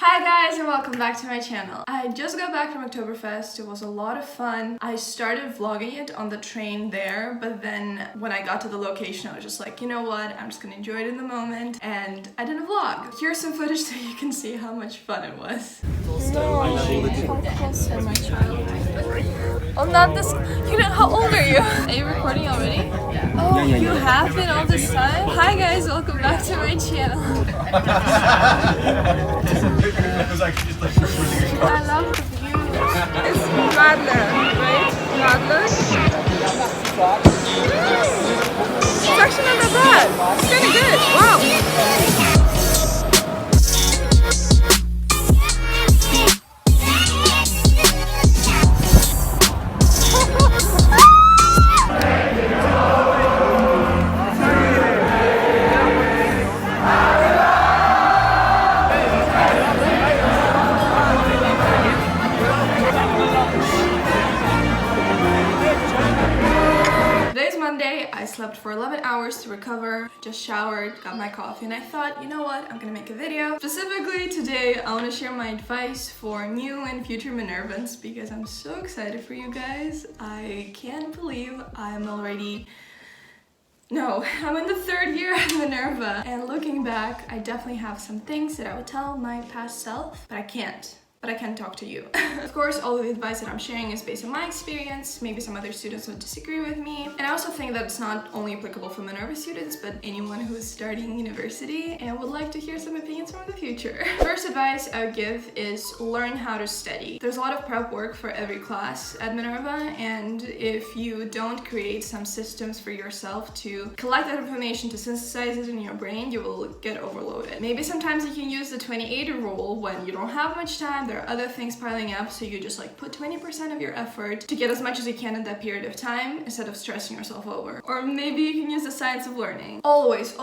Hi guys and welcome back to my channel. I just got back from Oktoberfest. It was a lot of fun. I started vlogging it on the train there, but then when I got to the location I was just like, you know what, I'm just gonna enjoy it in the moment, and I did a vlog. Here's some footage so you can see how much fun it was. No, come closer, my child. Oh, not this. You know, how old are you? Are you recording already? Oh, you have been all this time? Hi guys, welcome back to my channel. I love the view. It's Radler, right? Radler? It's actually not that bad. It's kind of good. Wow. I slept for 11 hours to recover, just showered, got my coffee, and I thought, you know what, I'm gonna make a video. Specifically today, I want to share my advice for new and future Minervans because I'm so excited for you guys. I can't believe I'm already... No, I'm in the third year at Minerva, and looking back, I definitely have some things that I would tell my past self, but I can't. But I can talk to you. Of course, all of the advice that I'm sharing is based on my experience. Maybe some other students would disagree with me. And I also think that it's not only applicable for Minerva students, but anyone who is starting university and would like to hear some opinions from the future. First advice I would give is learn how to study. There's a lot of prep work for every class at Minerva, and if you don't create some systems for yourself to collect that information, to synthesize it in your brain, you will get overloaded. Maybe sometimes you can use the 20-80 rule when you don't have much time. There are other things piling up, so you just like put 20% of your effort to get as much as you can in that period of time instead of stressing yourself over. Or maybe you can use the science of learning. Always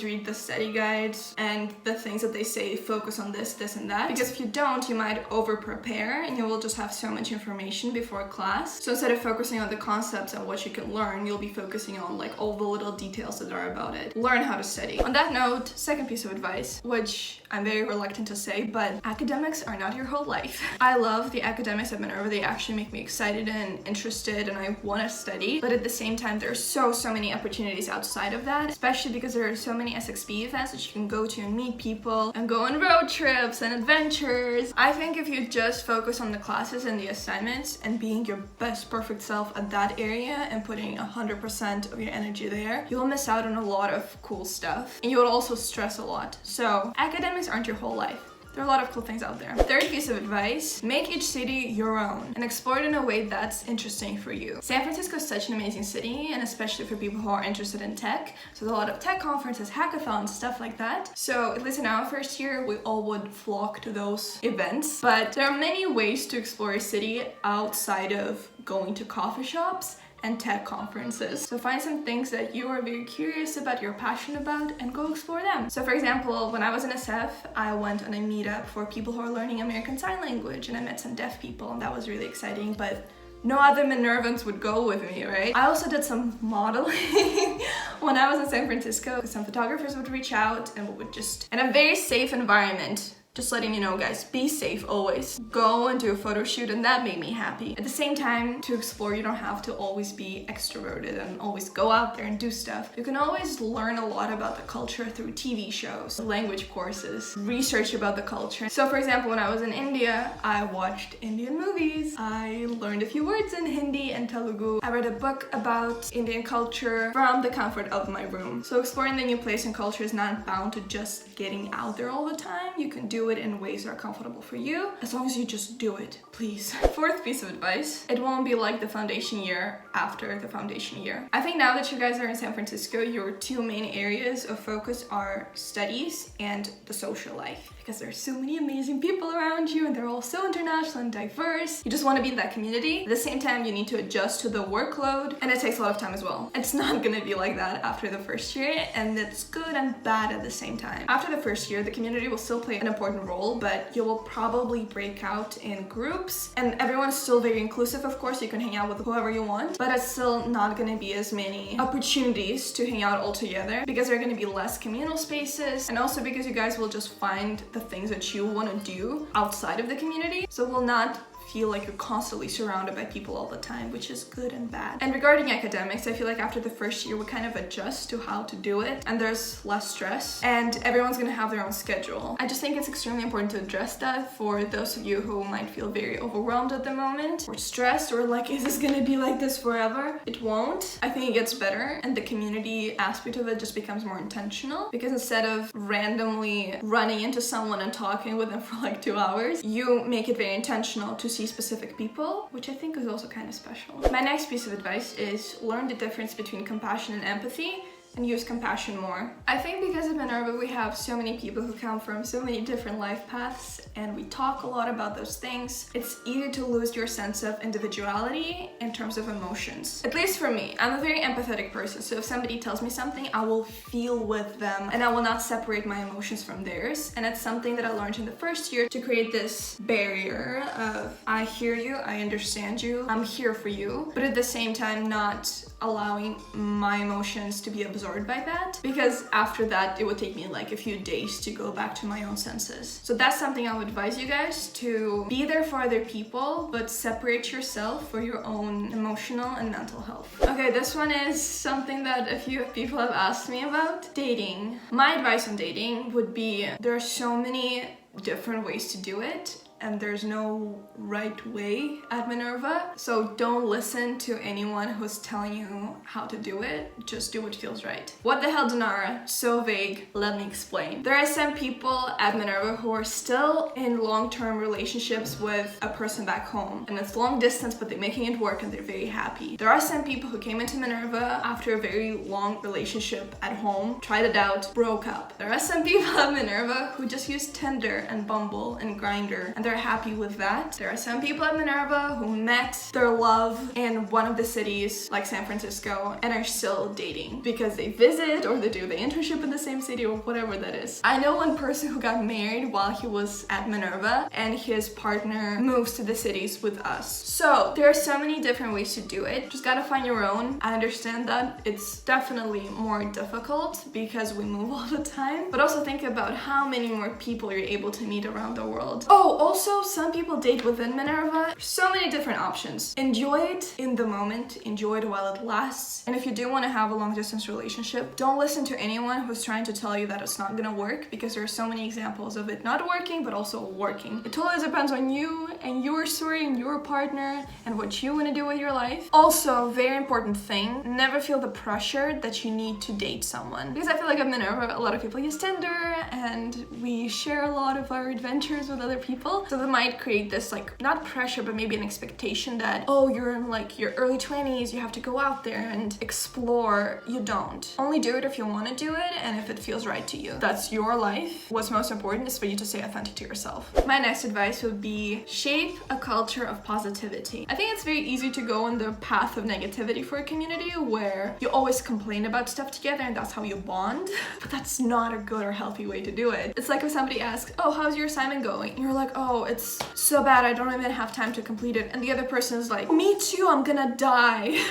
read the study guides and the things that they say focus on this, and that, because if you don't, you might over prepare and you will just have so much information before class. So instead of focusing on the concepts and what you can learn, you'll be focusing on like all the little details that are about it. Learn how to study. On that note, second piece of advice, which I'm very reluctant to say, but academics are not your whole life. I love the academics at Minerva. They actually make me excited and interested, and I want to study, but at the same time there's so many opportunities outside of that, especially because there are so many SXP events that you can go to and meet people and go on road trips and adventures. I think if you just focus on the classes and the assignments and being your best perfect self at that area and putting 100% of your energy there, you'll miss out on a lot of cool stuff, and you will also stress a lot. So academics aren't your whole life. There are a lot of cool things out there. Third piece of advice, make each city your own and explore it in a way that's interesting for you. San Francisco is such an amazing city, and especially for people who are interested in tech. So there's a lot of tech conferences, hackathons, stuff like that. So at least in our first year, we all would flock to those events. But there are many ways to explore a city outside of going to coffee shops and tech conferences. So find some things that you are very curious about, you're passionate about, and go explore them. So for example, when I was in SF, I went on a meetup for people who are learning American Sign Language, and I met some deaf people, and that was really exciting, but no other Minervans would go with me, right? I also did some modeling when I was in San Francisco. Some photographers would reach out and we would just, in a very safe environment, just letting you know, guys, be safe always. Go and do a photo shoot, and that made me happy. At the same time, to explore, you don't have to always be extroverted and always go out there and do stuff. You can always learn a lot about the culture through TV shows, language courses, research about the culture. So for example, when I was in India, I watched Indian movies. I learned a few words in Hindi and Telugu. I read a book about Indian culture from the comfort of my room. So exploring the new place and culture is not bound to just getting out there all the time. You can do it in ways that are comfortable for you, as long as you just do it, please. Fourth piece of advice, it won't be like the foundation year after the foundation year. I think now that you guys are in San Francisco, your two main areas of focus are studies and the social life, because there's so many amazing people around you and they're all so international and diverse. You just want to be in that community. At the same time, you need to adjust to the workload, and it takes a lot of time as well. It's not gonna be like that after the first year, and it's good and bad at the same time. After the first year, the community will still play an important important role, but you will probably break out in groups, and everyone's still very inclusive, of course. You can hang out with whoever you want, but it's still not going to be as many opportunities to hang out all together because there are going to be less communal spaces, and also because you guys will just find the things that you want to do outside of the community. So we'll not feel like you're constantly surrounded by people all the time, which is good and bad. And regarding academics, I feel like after the first year we kind of adjust to how to do it, and there's less stress, and everyone's gonna have their own schedule. I just think it's extremely important to address that for those of you who might feel very overwhelmed at the moment, or stressed, or like, is this gonna be like this forever? It won't. I think it gets better, and the community aspect of it just becomes more intentional, because instead of randomly running into someone and talking with them for like 2 hours, you make it very intentional to see specific people, which I think is also kind of special. My next piece of advice is learn the difference between compassion and empathy, and use compassion more. I think because at Minerva we have so many people who come from so many different life paths, and we talk a lot about those things, it's easy to lose your sense of individuality in terms of emotions. At least for me, I'm a very empathetic person, so if somebody tells me something, I will feel with them and I will not separate my emotions from theirs. And it's something that I learned in the first year, to create this barrier of I hear you, I understand you, I'm here for you, but at the same time not allowing my emotions to be absorbed by that, because after that it would take me like a few days to go back to my own senses. So that's something I would advise you guys, to be there for other people but separate yourself for your own emotional and mental health. Okay, this one is something that a few people have asked me about. Dating. My advice on dating would be, there are so many different ways to do it, and there's no right way at Minerva. So don't listen to anyone who's telling you how to do it. Just do what feels right. What the hell, Dinara? So vague. Let me explain. There are some people at Minerva who are still in long-term relationships with a person back home, and it's long distance, but they're making it work and they're very happy. There are some people who came into Minerva after a very long relationship at home, tried it out, broke up. There are some people at Minerva who just use Tinder and Bumble and Grindr, and they're happy with that. There are some people at Minerva who met their love in one of the cities, like San Francisco, and are still dating because they visit or they do the internship in the same city or whatever that is. I know one person who got married while he was at Minerva, and his partner moves to the cities with us. So there are so many different ways to do it. Just gotta find your own. I understand that it's definitely more difficult because we move all the time, but also think about how many more people you're able to meet around the world. Oh, also some people date within Minerva. So many different options. Enjoy it in the moment, enjoy it while it lasts. And if you do want to have a long distance relationship, don't listen to anyone who's trying to tell you that it's not gonna work, because there are so many examples of it not working but also working. It totally depends on you and your story and your partner and what you want to do with your life. Also, very important thing, never feel the pressure that you need to date someone, because I feel like at Minerva a lot of people use Tinder and we share a lot of our adventures with other people, so that might create this like, not pressure, but maybe an expectation that, oh, you're in like your early 20s, you have to go out there and explore. You don't. Only do it if you want to do it and if it feels right to you. That's your life. What's most important is for you to stay authentic to yourself. My next advice would be shape a culture of positivity. I think it's very easy to go on the path of negativity for a community where you always complain about stuff together and that's how you bond, but that's not a good or healthy way to do it. It's like if somebody asks, oh, how's your assignment going? And you're like, oh, it's so bad, I don't even have time to complete it. And the other person is like, me too, I'm gonna die.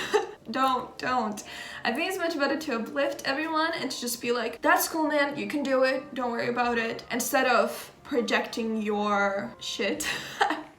Don't. I think it's much better to uplift everyone and to just be like, that's cool, man, you can do it, don't worry about it, instead of projecting your shit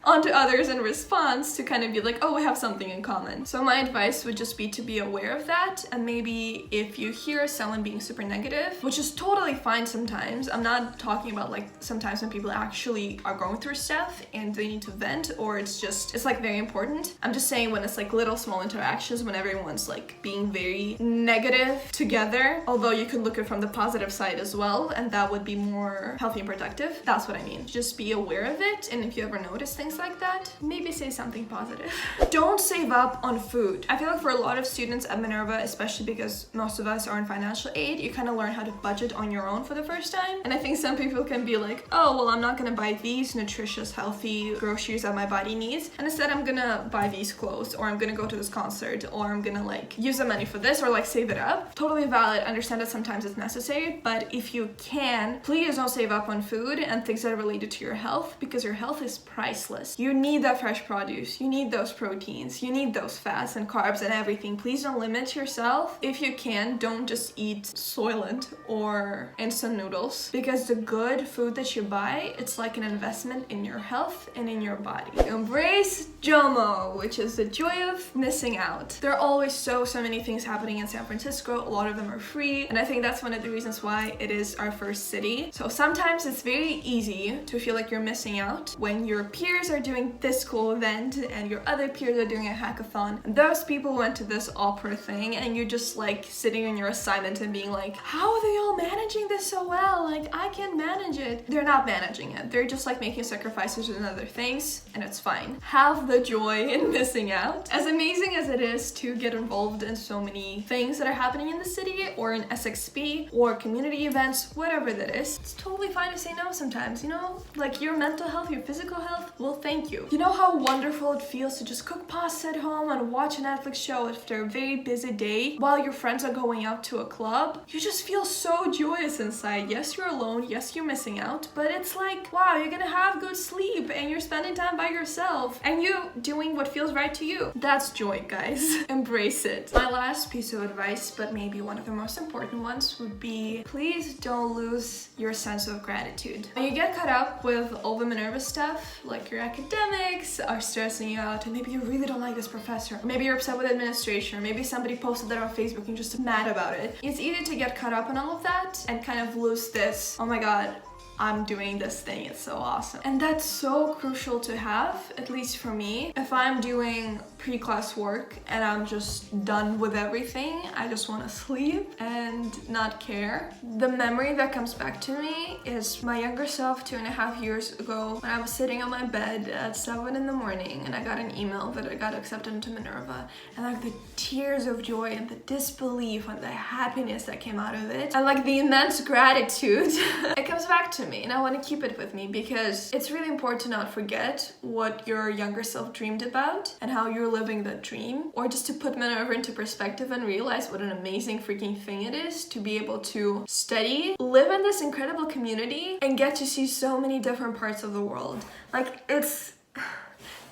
onto others in response to kind of be like, oh, we have something in common. So my advice would just be to be aware of that, and maybe if you hear someone being super negative, which is totally fine sometimes, I'm not talking about like sometimes when people actually are going through stuff and they need to vent, or it's like very important. I'm just saying when it's like little small interactions, when everyone's like being very negative together, although you could look at it from the positive side as well, and that would be more healthy and productive. That's what I mean. Just be aware of it, and if you ever notice things things like that, maybe say something positive. Don't save up on food. I feel like for a lot of students at Minerva, especially because most of us are in financial aid, you kind of learn how to budget on your own for the first time. And I think some people can be like, oh, well, I'm not gonna buy these nutritious, healthy groceries that my body needs, and instead I'm gonna buy these clothes, or I'm gonna go to this concert, or I'm gonna like use the money for this, or like save it up. Totally valid. Understand that sometimes it's necessary, but if you can, please don't save up on food and things that are related to your health, because your health is priceless. You need that fresh produce, you need those proteins, you need those fats and carbs and everything. Please don't limit yourself. If you can, don't just eat Soylent or instant noodles, because the good food that you buy, it's like an investment in your health and in your body. Embrace JOMO, which is the joy of missing out. There are always so many things happening in San Francisco. A lot of them are free, and I think that's one of the reasons why it is our first city. So sometimes it's very easy to feel like you're missing out when your peers are doing this cool event and your other peers are doing a hackathon, and those people went to this opera thing, and you're just like sitting in your assignment and being like, how are they all managing this so well? Like, I can't manage it. They're not managing it. They're just like making sacrifices and other things, and it's fine. Have the joy in missing out. As amazing as it is to get involved in so many things that are happening in the city or in SXP or community events, whatever that is, it's totally fine to say no sometimes, you know? Like, your mental health, your physical health, well, thank you. You know how wonderful it feels to just cook pasta at home and watch a Netflix show after a very busy day while your friends are going out to a club? You just feel so joyous inside. Yes, you're alone. Yes, you're missing out, but it's like, wow, you're gonna have good sleep and you're spending time by yourself and you doing what feels right to you. That's joy, guys. Embrace it. My last piece of advice, but maybe one of the most important ones, would be please don't lose your sense of gratitude. When you get caught up with all the Minerva stuff, like your academics are stressing you out, and maybe you really don't like this professor, or maybe you're upset with administration, or maybe somebody posted that on Facebook and you're just mad about it. It's easy to get caught up in all of that and kind of lose this, oh my god, I'm doing this thing, it's so awesome. And that's so crucial to have, at least for me. If I'm doing pre-class work and I'm just done with everything, I just want to sleep and not care. The memory that comes back to me is my younger self 2.5 years ago, when I was sitting on my bed at 7 in the morning and I got an email that I got accepted into Minerva, and like the tears of joy and the disbelief and the happiness that came out of it, and like the immense gratitude, it comes back to me, and I want to keep it with me, because it's really important to not forget what your younger self dreamed about and how you're living that dream, or just to put Minerva into perspective and realize what an amazing freaking thing it is to be able to study, live in this incredible community, and get to see so many different parts of the world. Like, it's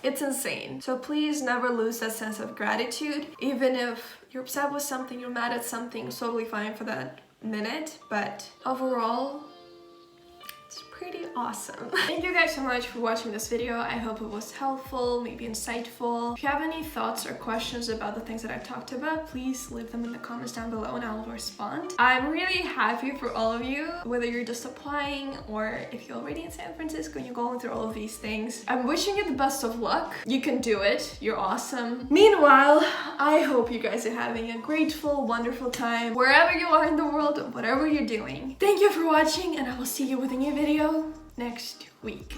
insane. So please never lose that sense of gratitude. Even if you're upset with something, you're mad at something, it's totally fine for that minute, but overall, pretty awesome. Thank you guys so much for watching this video. I hope it was helpful, maybe insightful. If you have any thoughts or questions about the things that I've talked about, please leave them in the comments down below and I'll respond. I'm really happy for all of you, whether you're just applying or if you're already in San Francisco and you're going through all of these things. I'm wishing you the best of luck. You can do it. You're awesome. Meanwhile, I hope you guys are having a grateful, wonderful time wherever you are in the world and whatever you're doing. Thank you for watching, and I will see you with a new video next week.